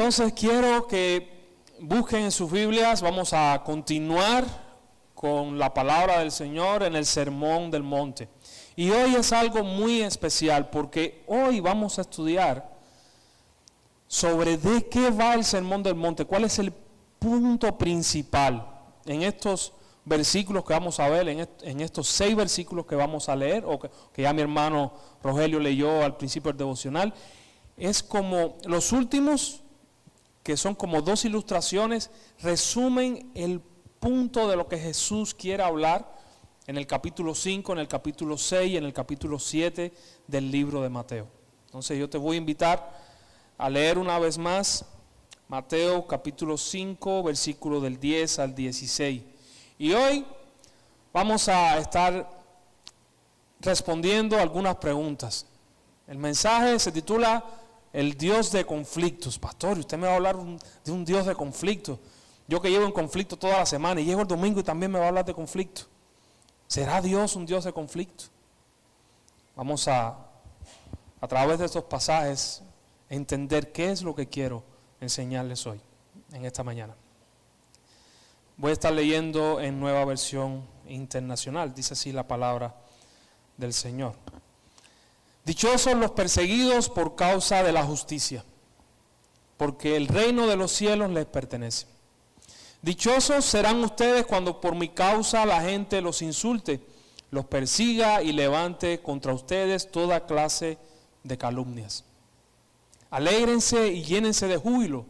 Entonces quiero que busquen en sus Biblias, vamos a continuar con la palabra del Señor en el Sermón del Monte. Y hoy es algo muy especial porque hoy vamos a estudiar sobre de qué va el Sermón del Monte, cuál es el punto principal en estos versículos que vamos a ver, en estos 6 versículos que vamos a leer, o que ya mi hermano Rogelio leyó al principio del devocional. Es como los últimos, que son como 2 ilustraciones, resumen el punto de lo que Jesús quiere hablar en el capítulo 5, en el capítulo 6 y en el capítulo 7 del libro de Mateo. Entonces yo te voy a invitar a leer una vez más Mateo capítulo 5, versículo del 10 al 16. Y hoy vamos a estar respondiendo algunas preguntas. El mensaje se titula El Dios de conflictos. Pastor, usted me va a hablar de un Dios de conflictos. Yo que llevo en conflicto toda la semana y llego el domingo y también me va a hablar de conflicto. ¿Será Dios un Dios de conflicto? Vamos a través de estos pasajes, entender qué es lo que quiero enseñarles hoy, en esta mañana. Voy a estar leyendo en Nueva Versión Internacional. Dice así la palabra del Señor. Dichosos los perseguidos por causa de la justicia, porque el reino de los cielos les pertenece. Dichosos serán ustedes cuando por mi causa la gente los insulte, los persiga y levante contra ustedes toda clase de calumnias. Alégrense y llénense de júbilo,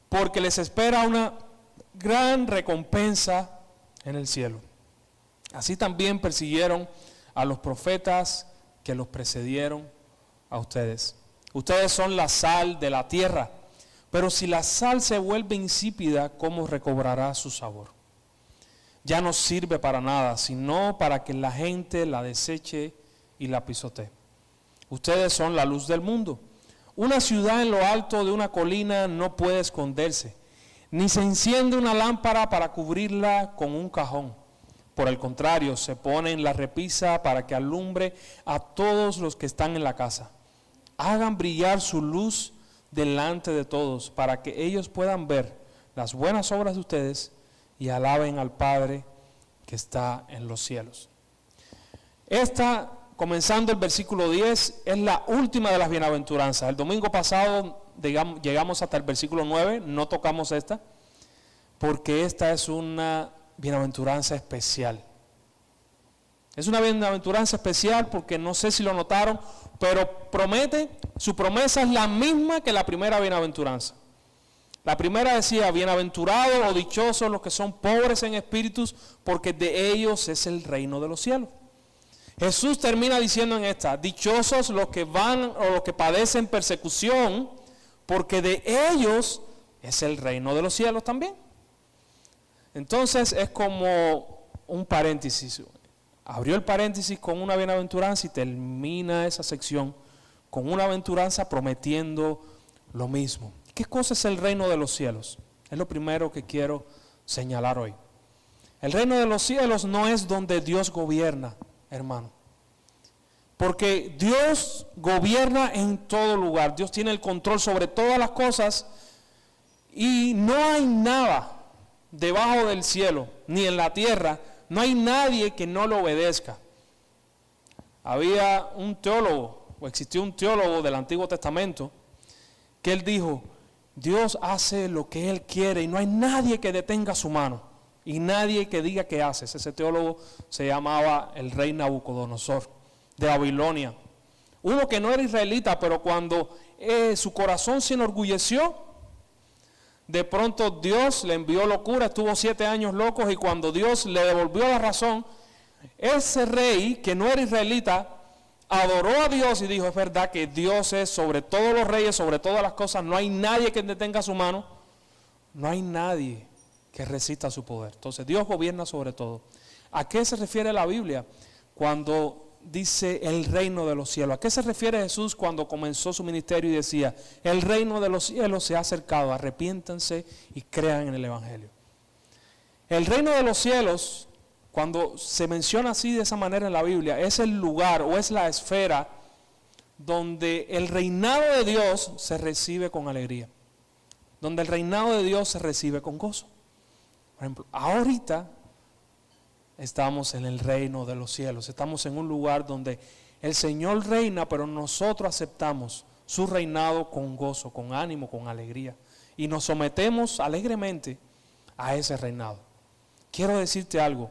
porque les espera una gran recompensa en el cielo. Así también persiguieron a los profetas que los precedieron a ustedes. Ustedes son la sal de la tierra, pero si la sal se vuelve insípida, ¿cómo recobrará su sabor? Ya no sirve para nada, sino para que la gente la deseche y la pisotee. Ustedes son la luz del mundo. Una ciudad en lo alto de una colina no puede esconderse, ni se enciende una lámpara para cubrirla con un cajón. Por el contrario, se pone en la repisa para que alumbre a todos los que están en la casa. Hagan brillar su luz delante de todos, para que ellos puedan ver las buenas obras de ustedes y alaben al Padre que está en los cielos. Comenzando el versículo 10, es la última de las bienaventuranzas. El domingo pasado llegamos hasta el versículo 9, no tocamos esta, porque esta es una bienaventuranza especial. Es una bienaventuranza especial porque no sé si lo notaron, pero su promesa es la misma que la primera bienaventuranza. La primera decía, bienaventurados o dichosos los que son pobres en espíritus, porque de ellos es el reino de los cielos. Jesús termina diciendo en esta, dichosos los que van o los que padecen persecución, porque de ellos es el reino de los cielos también. Entonces es como un paréntesis. Abrió el paréntesis con una bienaventuranza y termina esa sección con una aventuranza prometiendo lo mismo. ¿Qué cosa es el reino de los cielos? Es lo primero que quiero señalar hoy. El reino de los cielos no es donde Dios gobierna, hermano. Porque Dios gobierna en todo lugar. Dios tiene el control sobre todas las cosas y no hay nada debajo del cielo ni en la tierra. No hay nadie que no lo obedezca. Había un teólogo, o existió un teólogo del Antiguo Testamento, que él dijo, Dios hace lo que Él quiere y no hay nadie que detenga su mano y nadie que diga qué hace. Ese teólogo se llamaba el rey Nabucodonosor de Babilonia. Uno que no era israelita, pero cuando su corazón se enorgulleció, de pronto Dios le envió locura, estuvo 7 años locos y cuando Dios le devolvió la razón, ese rey que no era israelita adoró a Dios y dijo, es verdad que Dios es sobre todos los reyes, sobre todas las cosas, no hay nadie que detenga su mano, no hay nadie que resista su poder. Entonces Dios gobierna sobre todo. ¿A qué se refiere la Biblia cuando dice el reino de los cielos? ¿A qué se refiere Jesús cuando comenzó su ministerio y decía, el reino de los cielos se ha acercado, arrepiéntanse y crean en el Evangelio? El reino de los cielos, cuando se menciona así de esa manera en la Biblia, es el lugar o es la esfera donde el reinado de Dios se recibe con alegría. donde el reinado de Dios se recibe con gozo. Por ejemplo, ahorita estamos en el reino de los cielos, estamos en un lugar donde el Señor reina, pero nosotros aceptamos su reinado con gozo, con ánimo, con alegría, y nos sometemos alegremente a ese reinado. Quiero decirte algo,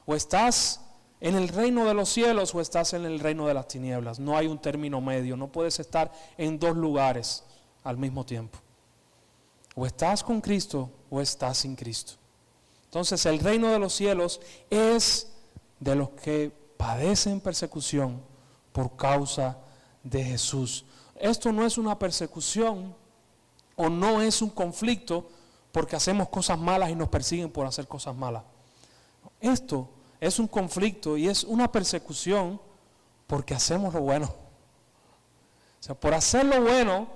o estás en el reino de los cielos o estás en el reino de las tinieblas. No hay un término medio, no puedes estar en dos lugares al mismo tiempo. O estás con Cristo o estás sin Cristo. Entonces el reino de los cielos es de los que padecen persecución por causa de Jesús. Esto no es una persecución o no es un conflicto porque hacemos cosas malas y nos persiguen por hacer cosas malas. Esto es un conflicto y es una persecución porque hacemos lo bueno. O sea, por hacer lo bueno,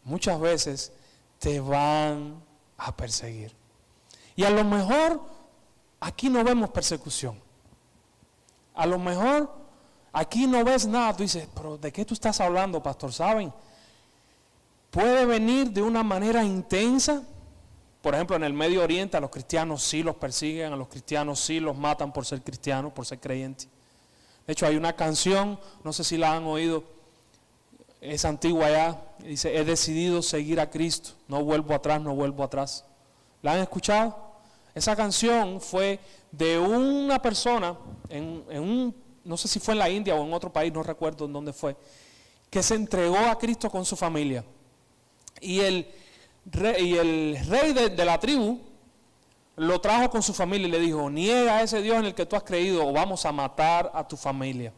muchas veces te van a perseguir. Y a lo mejor aquí no vemos persecución. A lo mejor aquí no ves nada. Tú dices, pero ¿de qué tú estás hablando, pastor? ¿Saben? Puede venir de una manera intensa. Por ejemplo, en el Medio Oriente a los cristianos sí los persiguen, a los cristianos sí los matan por ser cristianos, por ser creyentes. De hecho, hay una canción, no sé si la han oído, es antigua ya, dice, he decidido seguir a Cristo, no vuelvo atrás, no vuelvo atrás. ¿La han escuchado? Esa canción fue de una persona, no sé si fue en la India o en otro país, no recuerdo en dónde fue, que se entregó a Cristo con su familia. Y el rey de la tribu lo trajo con su familia y le dijo, niega a ese Dios en el que tú has creído o vamos a matar a tu familia.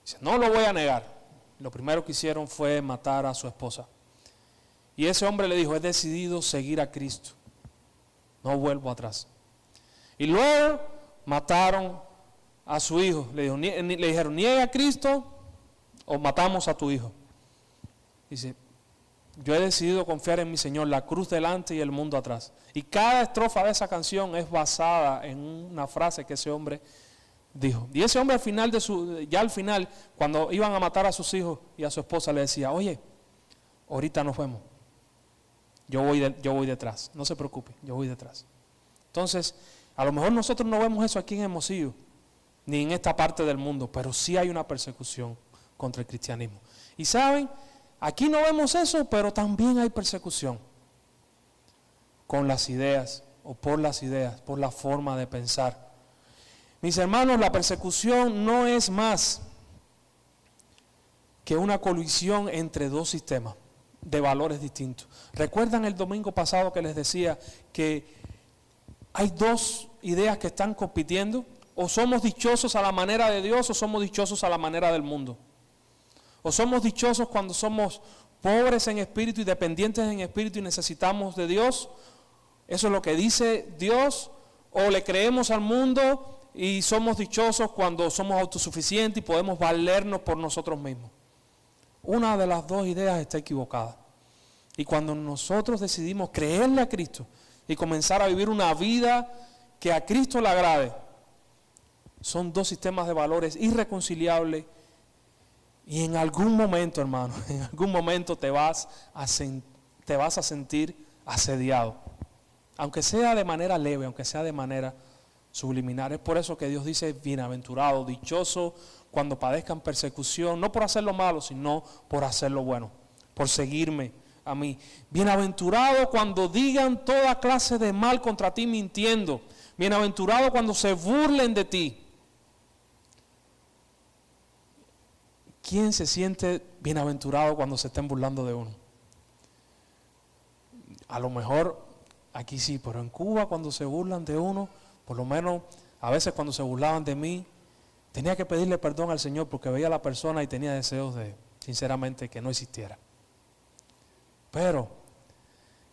Dice, no lo voy a negar. Lo primero que hicieron fue matar a su esposa. Y ese hombre le dijo, he decidido seguir a Cristo, no vuelvo atrás. Y luego mataron a su hijo. Le dijeron, niega a Cristo o matamos a tu hijo. Dice, yo he decidido confiar en mi Señor, la cruz delante y el mundo atrás. Y cada estrofa de esa canción es basada en una frase que ese hombre dijo. Y ese hombre al final, cuando iban a matar a sus hijos y a su esposa, le decía, oye, ahorita nos vemos. Yo voy detrás, no se preocupe, yo voy detrás. Entonces, a lo mejor nosotros no vemos eso aquí en Hermosillo, ni en esta parte del mundo, pero sí hay una persecución contra el cristianismo. Y saben, aquí no vemos eso, pero también hay persecución con las ideas o por las ideas, por la forma de pensar. Mis hermanos, la persecución no es más que una colisión entre dos sistemas de valores distintos. ¿Recuerdan el domingo pasado que les decía que hay dos ideas que están compitiendo? O somos dichosos a la manera de Dios o somos dichosos a la manera del mundo. O somos dichosos cuando somos pobres en espíritu y dependientes en espíritu y necesitamos de Dios. Eso es lo que dice Dios. O le creemos al mundo y somos dichosos cuando somos autosuficientes y podemos valernos por nosotros mismos. Una de las dos ideas está equivocada. Y cuando nosotros decidimos creerle a Cristo y comenzar a vivir una vida que a Cristo le agrade, son dos sistemas de valores irreconciliables. Y en algún momento, hermano, en algún momento te vas a sentir asediado. Aunque sea de manera leve, aunque sea de manera subliminal. Es por eso que Dios dice, bienaventurado, dichoso cuando padezcan persecución, no por hacer lo malo, sino por hacer lo bueno, por seguirme a mí. Bienaventurado cuando digan toda clase de mal contra ti mintiendo. Bienaventurado cuando se burlen de ti. ¿Quién se siente bienaventurado cuando se estén burlando de uno? A lo mejor aquí sí, pero en Cuba cuando se burlan de uno, por lo menos a veces cuando se burlaban de mí, tenía que pedirle perdón al Señor porque veía a la persona y tenía deseos de, sinceramente, que no existiera. Pero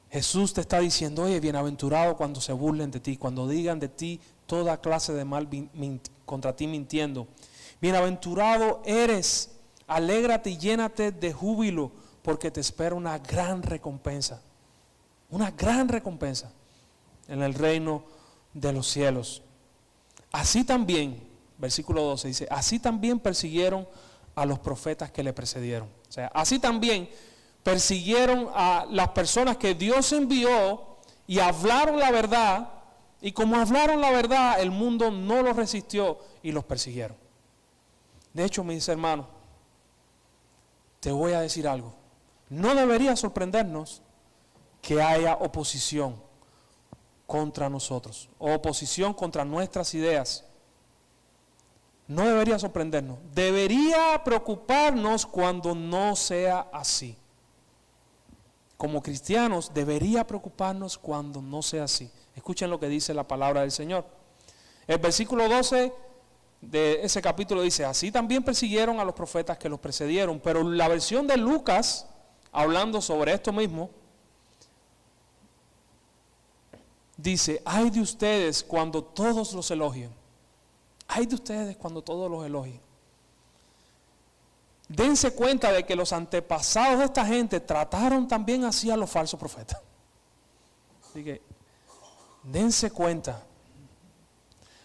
Jesús te está diciendo, oye, bienaventurado cuando se burlen de ti, cuando digan de ti toda clase de mal contra ti mintiendo. Bienaventurado eres, alégrate y llénate de júbilo, porque te espera una gran recompensa en el reino de los cielos. Así también, versículo 12 dice, así también persiguieron a los profetas que le precedieron. O sea, así también persiguieron a las personas que Dios envió y hablaron la verdad, y como hablaron la verdad, el mundo no los resistió y los persiguieron. De hecho, mis hermanos, te voy a decir algo. No debería sorprendernos que haya oposición contra nosotros, o oposición contra nuestras ideas. No debería sorprendernos. Debería preocuparnos cuando no sea así. Como cristianos debería preocuparnos cuando no sea así. Escuchen lo que dice la palabra del Señor. El versículo 12 de ese capítulo dice: así también persiguieron a los profetas que los precedieron. Pero la versión de Lucas, hablando sobre esto mismo, dice: ay de ustedes cuando todos los elogien. Ay de ustedes cuando todos los elogien. Dense cuenta de que los antepasados de esta gente trataron también así a los falsos profetas. Así que dense cuenta.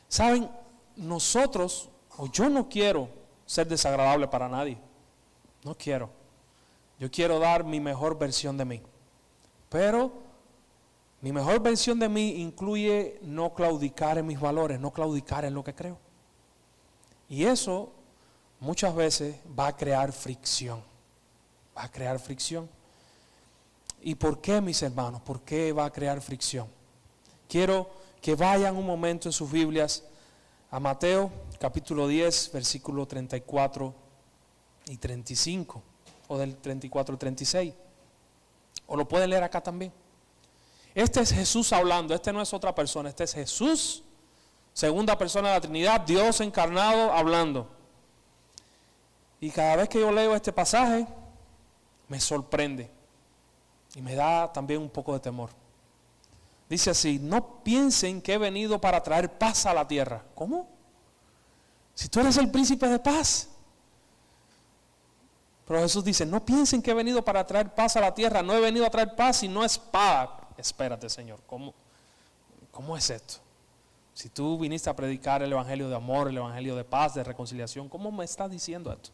Saben, nosotros, o yo no quiero ser desagradable para nadie. No quiero. Yo quiero dar mi mejor versión de mí. Pero mi mejor versión de mí incluye no claudicar en mis valores, no claudicar en lo que creo. Y eso muchas veces va a crear fricción. Va a crear fricción. ¿Y por qué, mis hermanos? ¿Por qué va a crear fricción? Quiero que vayan un momento en sus Biblias a Mateo capítulo 10, versículo 34 y 35, o del 34 al 36. O lo pueden leer acá también. Este es Jesús hablando, este no es otra persona, este es Jesús, segunda persona de la Trinidad, Dios encarnado, hablando. Y cada vez que yo leo este pasaje, me sorprende y me da también un poco de temor. Dice así: no piensen que he venido para traer paz a la tierra. ¿Cómo? Si tú eres el príncipe de paz. Pero Jesús dice: no piensen que he venido para traer paz a la tierra. No he venido a traer paz sino espada. Espérate, Señor, ¿cómo es esto? Si tú viniste a predicar el evangelio de amor, el evangelio de paz, de reconciliación, ¿cómo me estás diciendo esto?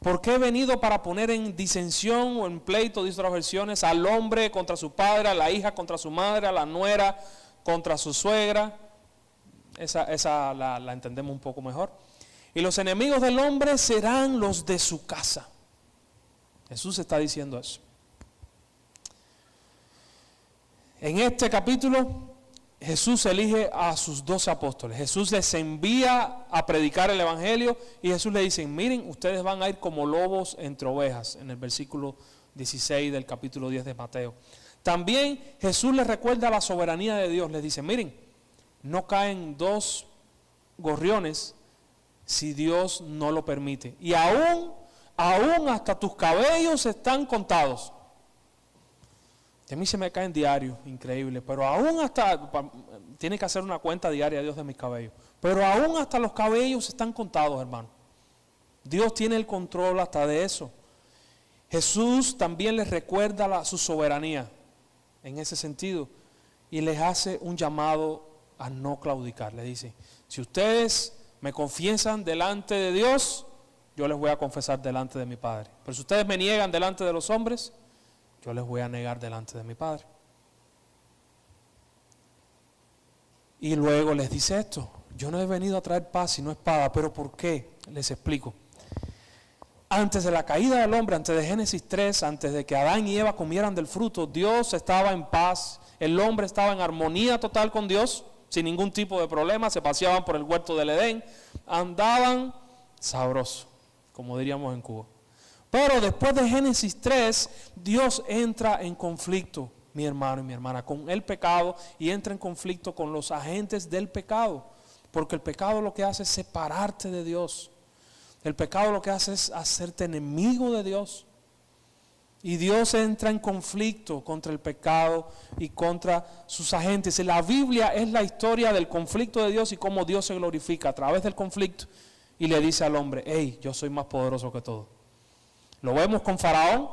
Porque he venido para poner en disensión o en pleito, dice otras versiones, al hombre contra su padre, a la hija contra su madre, a la nuera contra su suegra. Esa la entendemos un poco mejor. Y los enemigos del hombre serán los de su casa. Jesús está diciendo eso. En este capítulo, Jesús elige a sus 12 apóstoles. Jesús les envía a predicar el evangelio y Jesús les dice: miren, ustedes van a ir como lobos entre ovejas, en el versículo 16 del capítulo 10 de Mateo. También Jesús les recuerda la soberanía de Dios. Les dice: miren, no caen 2 gorriones si Dios no lo permite. Y aún hasta tus cabellos están contados. Y a mí se me caen diarios, increíble, pero aún hasta, tiene que hacer una cuenta diaria Dios de mis cabellos, pero aún hasta los cabellos están contados, hermano. Dios tiene el control hasta de eso. Jesús también les recuerda su soberanía en ese sentido y les hace un llamado a no claudicar. Les dice: si ustedes me confiesan delante de Dios, yo les voy a confesar delante de mi Padre. Pero si ustedes me niegan delante de los hombres, yo les voy a negar delante de mi Padre. Y luego les dice esto: yo no he venido a traer paz sino espada. ¿Pero por qué? Les explico. Antes de la caída del hombre, antes de Génesis 3, antes de que Adán y Eva comieran del fruto, Dios estaba en paz, el hombre estaba en armonía total con Dios, sin ningún tipo de problema, se paseaban por el huerto del Edén, andaban sabroso, como diríamos en Cuba. Pero después de Génesis 3, Dios entra en conflicto, mi hermano y mi hermana, con el pecado, y entra en conflicto con los agentes del pecado, porque el pecado lo que hace es separarte de Dios. El pecado lo que hace es hacerte enemigo de Dios. Y Dios entra en conflicto contra el pecado y contra sus agentes. Y la Biblia es la historia del conflicto de Dios y cómo Dios se glorifica a través del conflicto. Y le dice al hombre: hey, yo soy más poderoso que todo. Lo vemos con Faraón,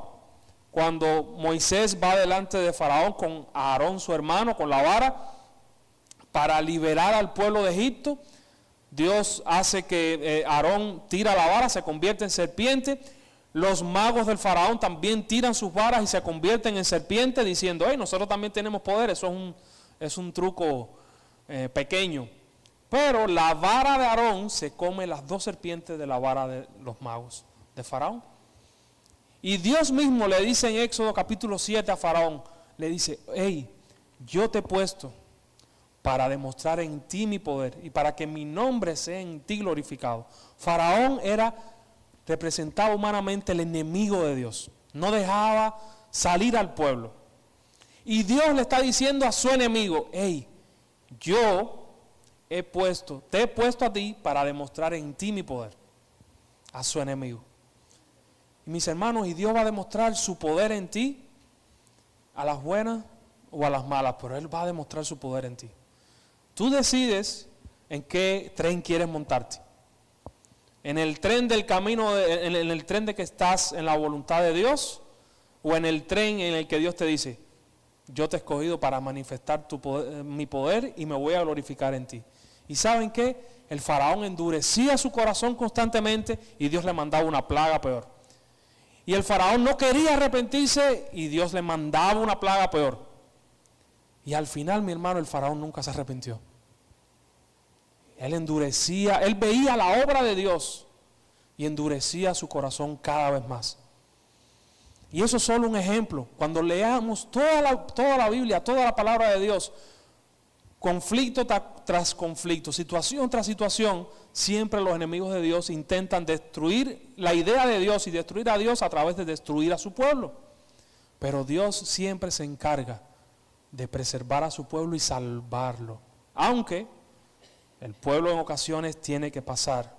cuando Moisés va delante de Faraón con Aarón su hermano, con la vara, para liberar al pueblo de Egipto. Dios hace que Aarón tira la vara, se convierte en serpiente, Los magos del faraón también tiran sus varas y se convierten en serpientes diciendo, hey, nosotros también tenemos poder. Eso es un truco pequeño. Pero la vara de Aarón se come las dos serpientes de la vara de los magos de faraón. Y Dios mismo le dice en Éxodo capítulo 7 a faraón, le dice, hey, yo te he puesto para demostrar en ti mi poder y para que mi nombre sea en ti glorificado. Faraón representaba humanamente el enemigo de Dios. No dejaba salir al pueblo. Y Dios le está diciendo a su enemigo, hey, yo te he puesto a ti para demostrar en ti mi poder. A su enemigo. Y mis hermanos, y Dios va a demostrar su poder en ti, a las buenas o a las malas, pero Él va a demostrar su poder en ti. Tú decides en qué tren quieres montarte. En el tren del camino, en el tren de que estás en la voluntad de Dios, o en el tren en el que Dios te dice, yo te he escogido para manifestar mi poder y me voy a glorificar en ti. ¿Y saben qué? El faraón endurecía su corazón constantemente y Dios le mandaba una plaga peor. Y el faraón no quería arrepentirse y Dios le mandaba una plaga peor. Y al final, mi hermano, el faraón nunca se arrepintió. Él endurecía, él veía la obra de Dios y endurecía su corazón cada vez más. Y eso es solo un ejemplo. Cuando leamos toda la Biblia, toda la palabra de Dios, conflicto tras conflicto, situación tras situación, siempre los enemigos de Dios intentan destruir la idea de Dios y destruir a Dios a través de destruir a su pueblo. Pero Dios siempre se encarga de preservar a su pueblo y salvarlo. Aunque el pueblo en ocasiones tiene que pasar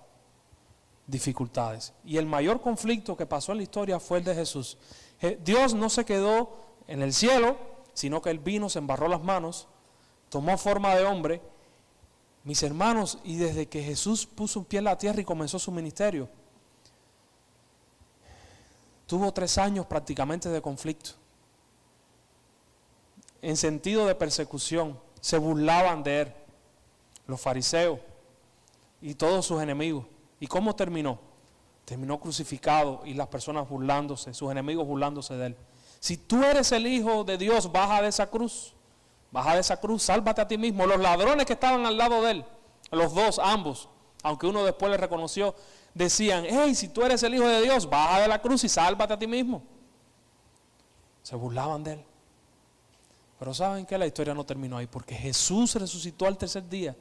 dificultades. Y el mayor conflicto que pasó en la historia fue el de Jesús. Dios no se quedó en el cielo, sino que Él vino, se embarró las manos, tomó forma de hombre. Mis hermanos, y desde que Jesús puso un pie en la tierra y comenzó su ministerio, tuvo 3 años prácticamente de conflicto. En sentido de persecución, se burlaban de Él, los fariseos y todos sus enemigos. ¿Y cómo terminó? Terminó crucificado y las personas burlándose, sus enemigos burlándose de Él. Si tú eres el Hijo de Dios, baja de esa cruz, sálvate a ti mismo. Los ladrones que estaban al lado de Él, los dos, ambos, aunque uno después le reconoció, decían, hey, si tú eres el Hijo de Dios, baja de la cruz y sálvate a ti mismo. Se burlaban de Él. Pero ¿saben qué? La historia no terminó ahí, porque Jesús resucitó al 3er día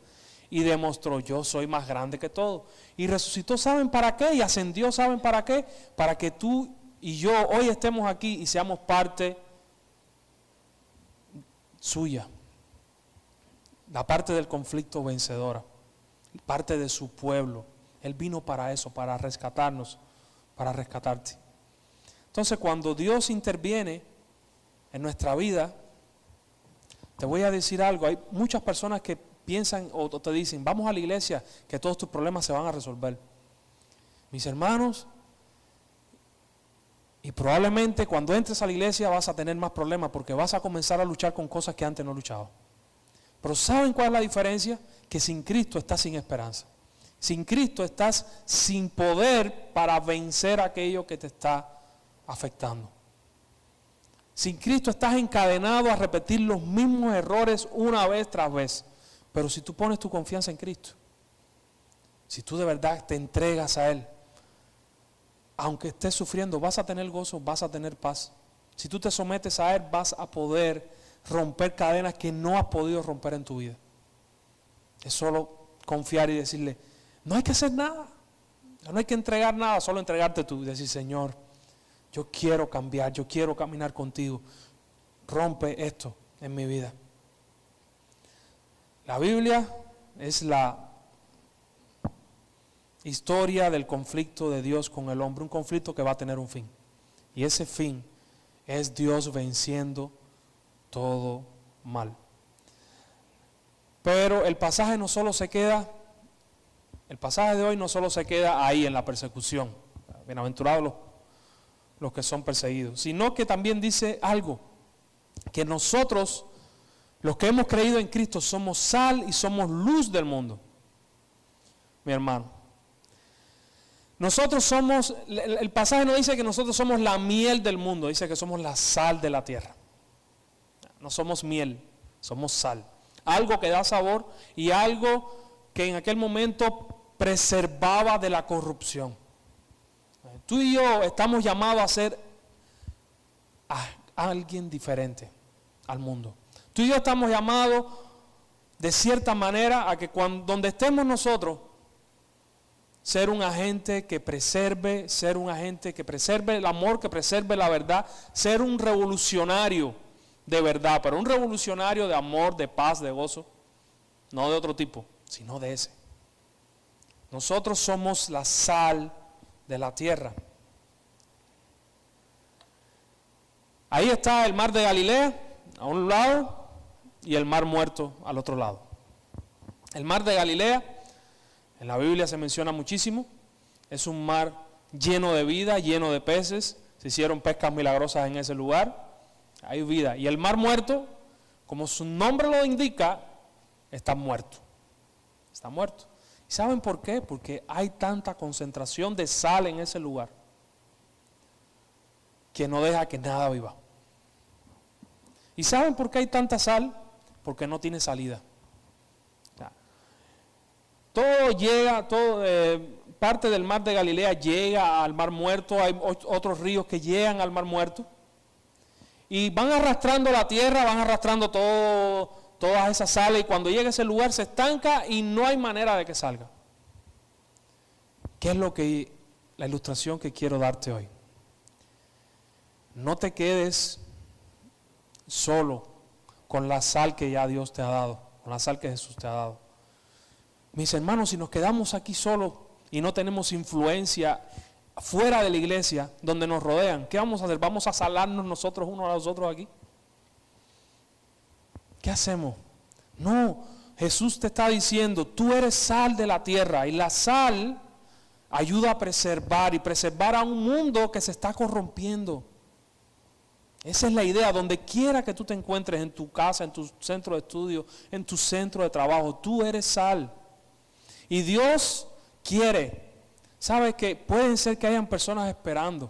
y demostró, yo soy más grande que todo. Y resucitó, ¿saben para qué? Y ascendió, ¿saben para qué? Para que tú y yo hoy estemos aquí y seamos parte suya, la parte del conflicto vencedora, parte de su pueblo. Él vino para eso, para rescatarnos, para rescatarte. Entonces, cuando Dios interviene en nuestra vida, te voy a decir algo. Hay muchas personas que piensan o te dicen, vamos a la iglesia que todos tus problemas se van a resolver. Mis hermanos, y probablemente cuando entres a la iglesia vas a tener más problemas porque vas a comenzar a luchar con cosas que antes no luchabas. Pero ¿saben cuál es la diferencia? Que sin Cristo estás sin esperanza. Sin Cristo estás sin poder para vencer aquello que te está afectando. Sin Cristo estás encadenado a repetir los mismos errores una vez tras vez. Pero si tú pones tu confianza en Cristo, si tú de verdad te entregas a Él, aunque estés sufriendo, vas a tener gozo, vas a tener paz. Si tú te sometes a Él, vas a poder romper cadenas que no has podido romper en tu vida. Es solo confiar y decirle, no hay que hacer nada, no hay que entregar nada, solo entregarte tú y decir, Señor, yo quiero cambiar, yo quiero caminar contigo. Rompe esto en mi vida. La Biblia es la historia del conflicto de Dios con el hombre, un conflicto que va a tener un fin. Y ese fin es Dios venciendo todo mal. Pero el pasaje de hoy no solo se queda ahí en la persecución. Bienaventurados los que son perseguidos, sino que también dice algo, que nosotros, los que hemos creído en Cristo, somos sal y somos luz del mundo. Mi hermano, Nosotros somos, el pasaje no dice que nosotros somos la miel del mundo, dice que somos la sal de la tierra. No somos miel, somos sal. Algo que da sabor y algo que en aquel momento preservaba de la corrupción. Tú y yo estamos llamados a ser alguien diferente al mundo. Tú y yo estamos llamados de cierta manera a que donde estemos nosotros, ser un agente que preserve, el amor, que preserve la verdad, ser un revolucionario de verdad, pero un revolucionario de amor, de paz, de gozo, no de otro tipo, sino de ese. Nosotros somos la sal de la tierra. Ahí está el mar de Galilea, a un lado, y el mar muerto al otro lado. El mar de Galilea, en la Biblia se menciona muchísimo, es un mar lleno de vida, lleno de peces, se hicieron pescas milagrosas en ese lugar, hay vida. Y el mar muerto, como su nombre lo indica, está muerto. Está muerto. ¿Y saben por qué? Porque hay tanta concentración de sal en ese lugar que no deja que nada viva. ¿Y saben por qué hay tanta sal? Porque no tiene salida. Todo llega, parte del mar de Galilea llega al mar muerto, hay otros ríos que llegan al mar muerto y van arrastrando la tierra, van arrastrando todas esas sales, y cuando llega a ese lugar se estanca y no hay manera de que salga. ¿Qué es la ilustración que quiero darte hoy? No te quedes solo con la sal que ya Dios te ha dado, con la sal que Jesús te ha dado. Mis hermanos, si nos quedamos aquí solos y no tenemos influencia fuera de la iglesia, donde nos rodean, ¿qué vamos a hacer? ¿Vamos a salarnos nosotros unos a los otros aquí? ¿Qué hacemos? No, Jesús te está diciendo, tú eres sal de la tierra, y la sal ayuda a preservar y preservar a un mundo que se está corrompiendo. Esa es la idea, donde quiera que tú te encuentres, en tu casa, en tu centro de estudio, en tu centro de trabajo, tú eres sal. Y Dios quiere, ¿sabes qué? Pueden ser que hayan personas esperando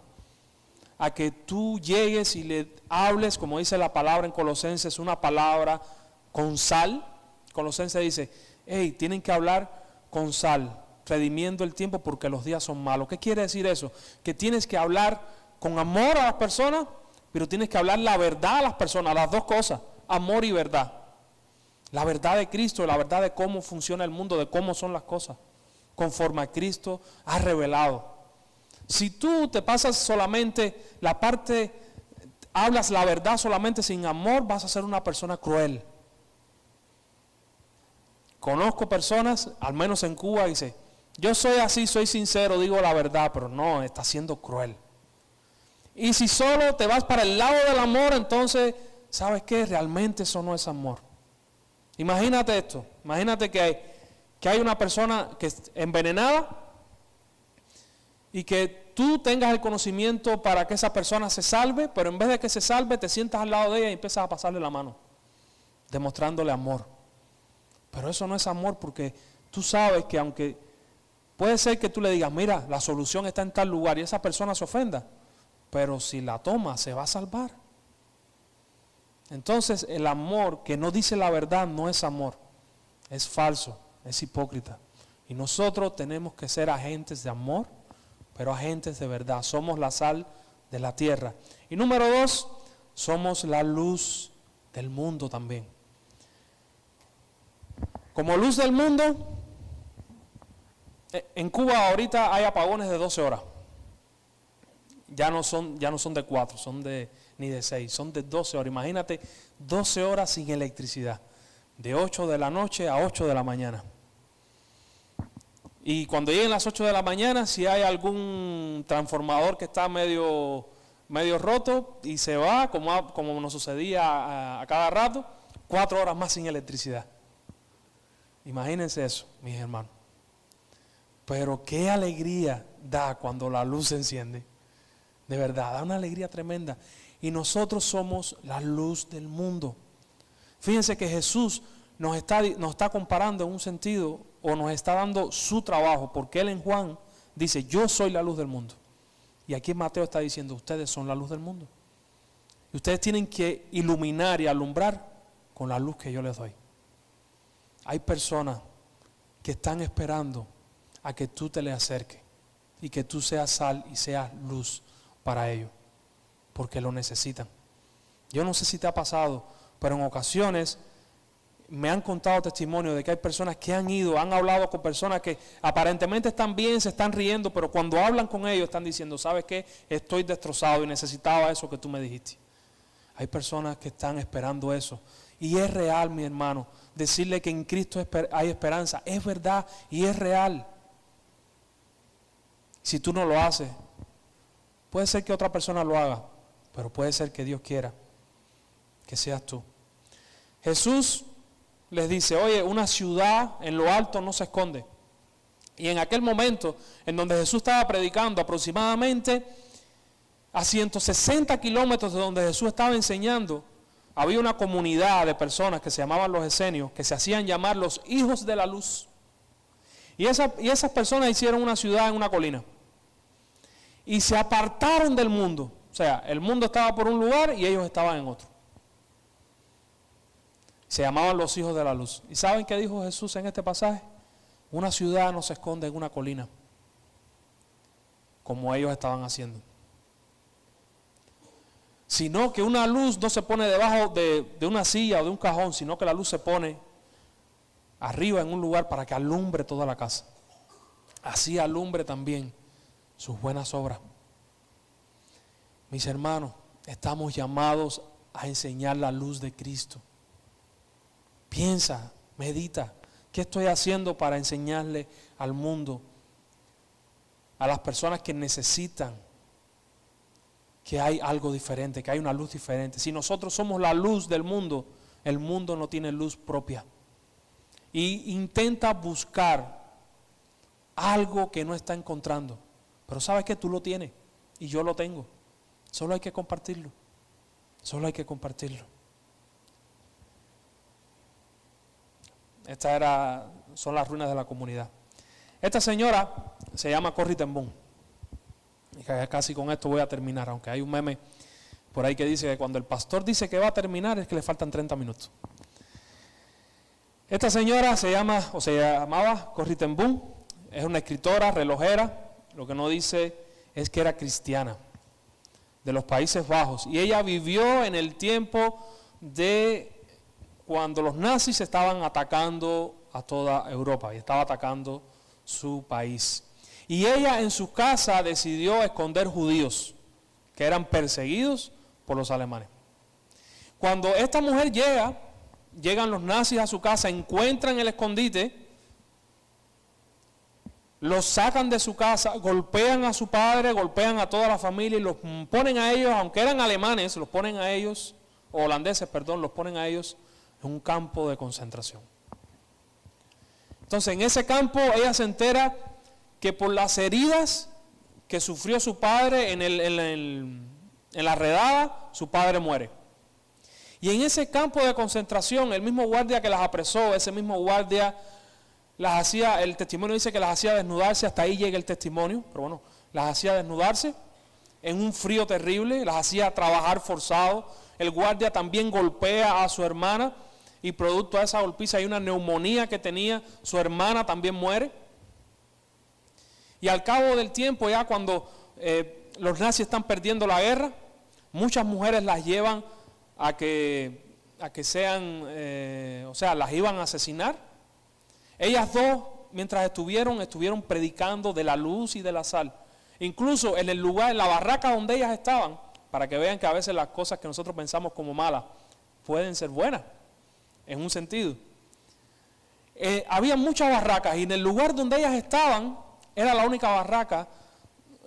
a que tú llegues y le hables, como dice la palabra en Colosenses, una palabra con sal. Colosenses dice, hey, tienen que hablar con sal, redimiendo el tiempo porque los días son malos. ¿Qué quiere decir eso? Que tienes que hablar con amor a las personas, pero tienes que hablar la verdad a las personas, las dos cosas, amor y verdad. La verdad de Cristo, la verdad de cómo funciona el mundo, de cómo son las cosas, conforme a Cristo ha revelado. Si tú te pasas solamente la parte, hablas la verdad solamente sin amor, vas a ser una persona cruel. Conozco personas, al menos en Cuba, dice, yo soy así, soy sincero, digo la verdad, pero no, está siendo cruel. Y si solo te vas para el lado del amor, entonces, ¿sabes qué? Realmente eso no es amor. Imagínate esto, imagínate que hay una persona que es envenenada y que tú tengas el conocimiento para que esa persona se salve, pero en vez de que se salve te sientas al lado de ella y empiezas a pasarle la mano, demostrándole amor. Pero eso no es amor, porque tú sabes que aunque puede ser que tú le digas, mira, la solución está en tal lugar, y esa persona se ofenda, pero si la toma se va a salvar. Entonces el amor que no dice la verdad no es amor, es falso, es hipócrita. Y nosotros tenemos que ser agentes de amor, pero agentes de verdad. Somos la sal de la tierra. Y número 2, somos la luz del mundo también. Como luz del mundo, en Cuba ahorita hay apagones de 12 horas. Ya no son de 4, ni de 6, son de 12 horas. Imagínate 12 horas sin electricidad, de 8 de la noche a 8 de la mañana. Y cuando lleguen las 8 de la mañana, si hay algún transformador que está medio roto y se va, como nos sucedía a cada rato, 4 horas más sin electricidad. Imagínense eso, mis hermanos. Pero qué alegría da cuando la luz se enciende. De verdad, da una alegría tremenda. Y nosotros somos la luz del mundo. Fíjense que Jesús nos está comparando en un sentido, o nos está dando su trabajo, porque Él en Juan dice, yo soy la luz del mundo. Y aquí Mateo está diciendo, ustedes son la luz del mundo. Y ustedes tienen que iluminar y alumbrar con la luz que yo les doy. Hay personas que están esperando a que tú te les acerques y que tú seas sal y seas luz para ellos, porque lo necesitan. Yo no sé si te ha pasado, pero en ocasiones me han contado testimonios de que hay personas que han ido, han hablado con personas que aparentemente están bien, se están riendo, pero cuando hablan con ellos están diciendo, ¿sabes qué? Estoy destrozado y necesitaba eso que tú me dijiste. Hay personas que están esperando eso. Y es real, mi hermano, decirle que en Cristo hay esperanza. Es verdad y es real. Si tú no lo haces, puede ser que otra persona lo haga, pero puede ser que Dios quiera que seas tú. Jesús les dice, oye, una ciudad en lo alto no se esconde. Y en aquel momento en donde Jesús estaba predicando, aproximadamente a 160 kilómetros de donde Jesús estaba enseñando, había una comunidad de personas que se llamaban los esenios, que se hacían llamar los hijos de la luz. Y esas personas hicieron una ciudad en una colina. Y se apartaron del mundo. O sea, el mundo estaba por un lugar y ellos estaban en otro. Se llamaban los hijos de la luz. ¿Y saben qué dijo Jesús en este pasaje? Una ciudad no se esconde en una colina, como ellos estaban haciendo. Sino que una luz no se pone debajo de una silla o de un cajón, sino que la luz se pone arriba en un lugar para que alumbre toda la casa. Así alumbre también sus buenas obras. Mis hermanos, estamos llamados a enseñar la luz de Cristo. Piensa, medita, ¿qué estoy haciendo para enseñarle al mundo, a las personas que necesitan, que hay algo diferente, que hay una luz diferente? Si nosotros somos la luz del mundo, el mundo no tiene luz propia. Y intenta buscar algo que no está encontrando. Pero sabes que tú lo tienes y yo lo tengo. Solo hay que compartirlo. Solo hay que compartirlo. Son las ruinas de la comunidad. Esta señora se llama Corrie ten Boom. Y casi con esto voy a terminar, aunque hay un meme por ahí que dice que cuando el pastor dice que va a terminar es que le faltan 30 minutos. Esta señora se llamaba Corrie ten Boom. Es una escritora, relojera. Lo que no dice es que era cristiana, de los Países Bajos. Y ella vivió en el tiempo de cuando los nazis estaban atacando a toda Europa y estaba atacando su país. Y ella en su casa decidió esconder judíos que eran perseguidos por los alemanes. Cuando esta mujer llegan los nazis a su casa, encuentran el escondite, los sacan de su casa, golpean a su padre, golpean a toda la familia y los ponen a ellos, aunque eran alemanes, los ponen a ellos, o holandeses, perdón, los ponen a ellos en un campo de concentración. Entonces en ese campo ella se entera que por las heridas que sufrió su padre en la redada, su padre muere. Y en ese campo de concentración, el mismo guardia que las apresó, ese mismo guardia las hacía, el testimonio dice que las hacía desnudarse, hasta ahí llega el testimonio, pero bueno, las hacía desnudarse en un frío terrible, las hacía trabajar forzado. El guardia también golpea a su hermana y producto de esa golpiza hay una neumonía que tenía, su hermana también muere. Y al cabo del tiempo, ya cuando los nazis están perdiendo la guerra, muchas mujeres las llevan a que sean, las iban a asesinar. Ellas dos, mientras estuvieron predicando de la luz y de la sal. Incluso en el lugar, en la barraca donde ellas estaban, para que vean que a veces las cosas que nosotros pensamos como malas pueden ser buenas, en un sentido. Había muchas barracas y en el lugar donde ellas estaban, era la única barraca,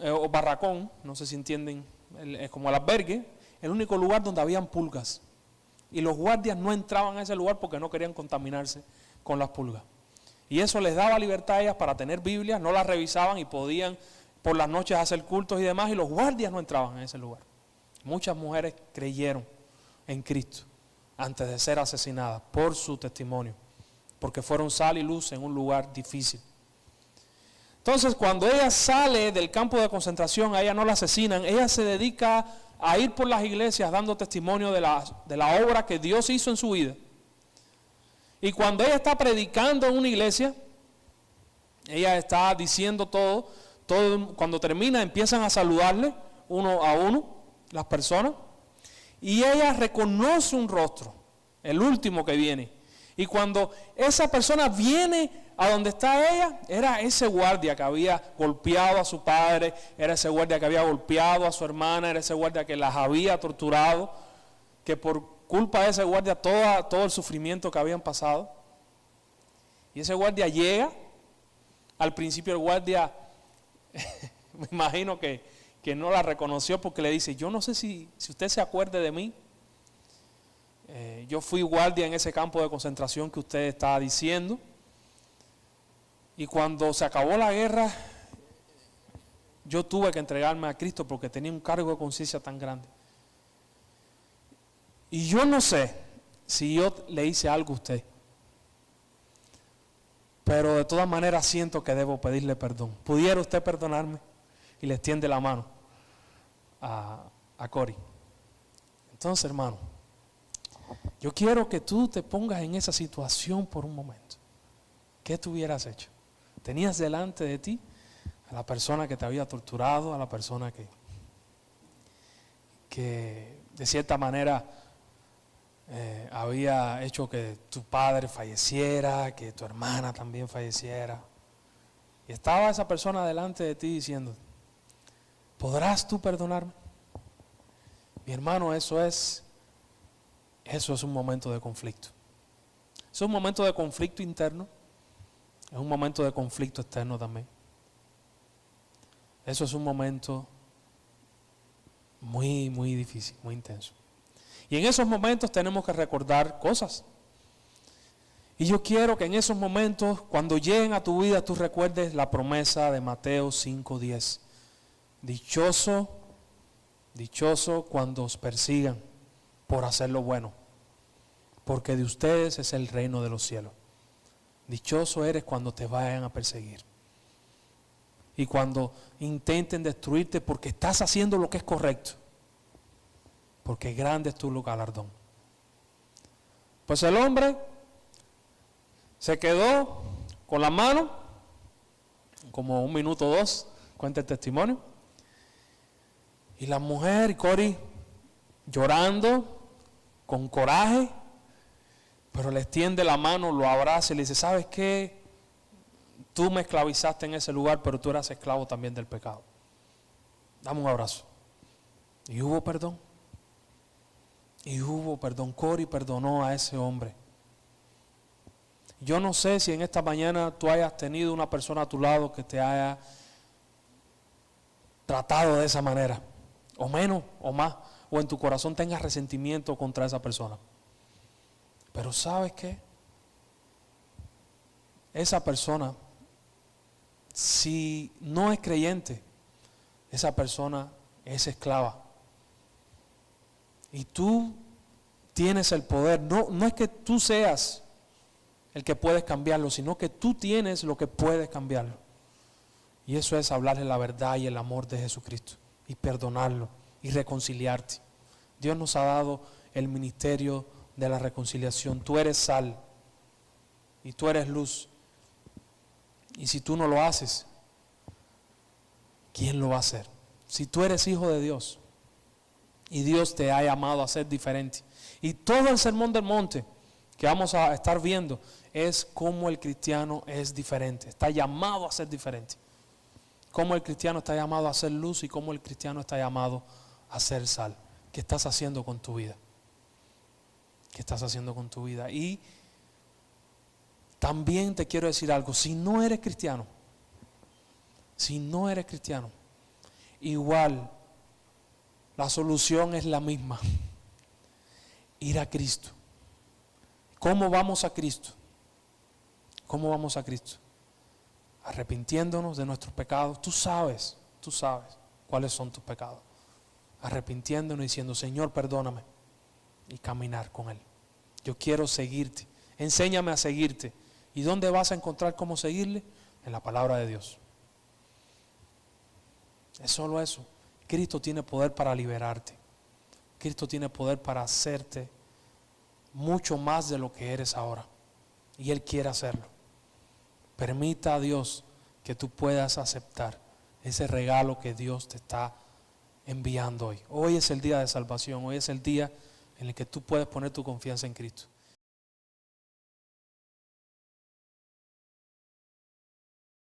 o barracón, no sé si entienden, es como el albergue, el único lugar donde habían pulgas. Y los guardias no entraban a ese lugar porque no querían contaminarse con las pulgas. Y eso les daba libertad a ellas para tener Biblias, no las revisaban y podían por las noches hacer cultos y demás, y los guardias no entraban en ese lugar. Muchas mujeres creyeron en Cristo antes de ser asesinadas por su testimonio, porque fueron sal y luz en un lugar difícil. Entonces, cuando ella sale del campo de concentración, a ella no la asesinan, ella se dedica a ir por las iglesias dando testimonio de la obra que Dios hizo en su vida. Y cuando ella está predicando en una iglesia, ella está diciendo todo, cuando termina empiezan a saludarle uno a uno las personas, y ella reconoce un rostro, el último que viene. Y cuando esa persona viene a donde está ella, era ese guardia que había golpeado a su padre, era ese guardia que había golpeado a su hermana, era ese guardia que las había torturado, que por culpa de ese guardia todo el sufrimiento que habían pasado. Y ese guardia llega, al principio el guardia, me imagino que no la reconoció porque le dice, yo no sé si usted se acuerde de mí. Yo fui guardia en ese campo de concentración que usted está diciendo. Y cuando se acabó la guerra, yo tuve que entregarme a Cristo porque tenía un cargo de conciencia tan grande. Y yo no sé si yo le hice algo a usted, pero de todas maneras siento que debo pedirle perdón. ¿Pudiera usted perdonarme? Y le extiende la mano a Cory. Entonces, hermano, yo quiero que tú te pongas en esa situación por un momento. ¿Qué tú hubieras hecho? Tenías delante de ti a la persona que te había torturado, a la persona que de cierta manera había hecho que tu padre falleciera, que tu hermana también falleciera. Y estaba esa persona delante de ti diciendo, ¿podrás tú perdonarme? Mi hermano, eso es un momento de conflicto. Es un momento de conflicto interno. Es un momento de conflicto externo también. Eso es un momento muy, muy difícil, muy intenso. Y en esos momentos tenemos que recordar cosas. Y yo quiero que en esos momentos, cuando lleguen a tu vida, tú recuerdes la promesa de Mateo 5:10. Dichoso cuando os persigan por hacer lo bueno, porque de ustedes es el reino de los cielos. Dichoso eres cuando te vayan a perseguir y cuando intenten destruirte porque estás haciendo lo que es correcto, porque grande es tu galardón. Pues el hombre se quedó con la mano, como 1 minuto o 2, cuenta el testimonio, y la mujer, Cory, llorando, con coraje, pero le extiende la mano, lo abraza y le dice, ¿sabes qué? Tú me esclavizaste en ese lugar, pero tú eras esclavo también del pecado. Dame un abrazo. Y hubo perdón. Cory perdonó a ese hombre. Yo no sé si en esta mañana tú hayas tenido una persona a tu lado que te haya tratado de esa manera, o menos, o más, o en tu corazón tengas resentimiento contra esa persona. Pero ¿sabes qué? Esa persona, si no es creyente, esa persona es esclava. Y tú tienes el poder. No es que tú seas el que puedes cambiarlo, sino que tú tienes lo que puedes cambiarlo. Y eso es hablarle la verdad y el amor de Jesucristo, y perdonarlo, y reconciliarte. Dios nos ha dado el ministerio de la reconciliación. Tú eres sal y tú eres luz, y si tú no lo haces, ¿quién lo va a hacer? Si tú eres hijo de Dios y Dios te ha llamado a ser diferente, y todo el sermón del monte que vamos a estar viendo es cómo el cristiano es diferente, está llamado a ser diferente, cómo el cristiano está llamado a ser luz y cómo el cristiano está llamado a ser sal. ¿Qué estás haciendo con tu vida? ¿Qué estás haciendo con tu vida? Y también te quiero decir algo, si no eres cristiano, igual la solución es la misma, ir a Cristo. ¿Cómo vamos a Cristo? ¿Cómo vamos a Cristo? Arrepintiéndonos de nuestros pecados. Tú sabes cuáles son tus pecados. Arrepintiéndonos y diciendo, Señor, perdóname, y caminar con Él. Yo quiero seguirte, enséñame a seguirte. ¿Y dónde vas a encontrar cómo seguirle? En la palabra de Dios. Es solo eso. Cristo tiene poder para liberarte. Cristo tiene poder para hacerte mucho más de lo que eres ahora. Y Él quiere hacerlo. Permita a Dios que tú puedas aceptar ese regalo que Dios te está enviando hoy. Hoy es el día de salvación. Hoy es el día en el que tú puedes poner tu confianza en Cristo.